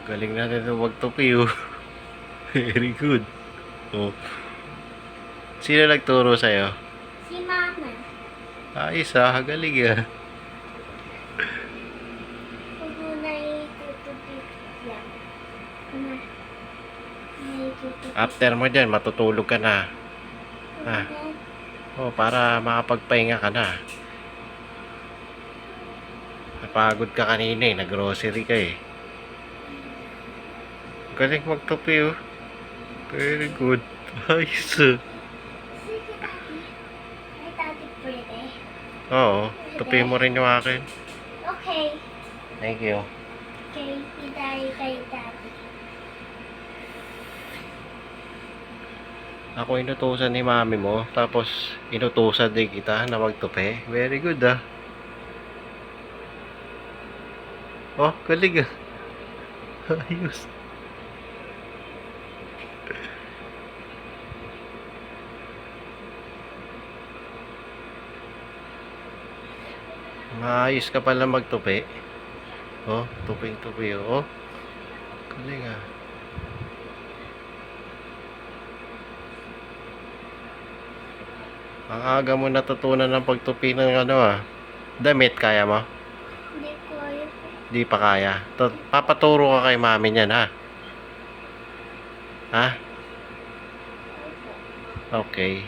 Galing natin ito magtupi, oh. Very good. Oh. Sino nagturo sa'yo? Si Mama. Ayos ah, galing ah. Huwag mo na itutupit yan. Na. After mo dyan, matutulog ka na. Ah. Oh, para makapagpahinga ka na. Napagod ka kanina eh, nag-grocery ka eh. Galing magtupi oh. Very good. Ayos ah. Sige, Daddy. Ay, Daddy, pwede. Oo, tupi mo rin yung akin. Okay. Thank you. Okay, itay kay Daddy. Ako inutusan ni mami mo, tapos inutusan din kita na magtupi. Very good ah. Oh, galing ah. Ayos. Maayos ka pala magtupi. Oh, tuping-tupi oh. Galing ah. Ang aga mo natutunan ng pagtupi ng ano ah. Damit, kaya mo? Hindi ko ayun. Di pa kaya. Papaturo ka kay mami niyan ha. Ha? Okay.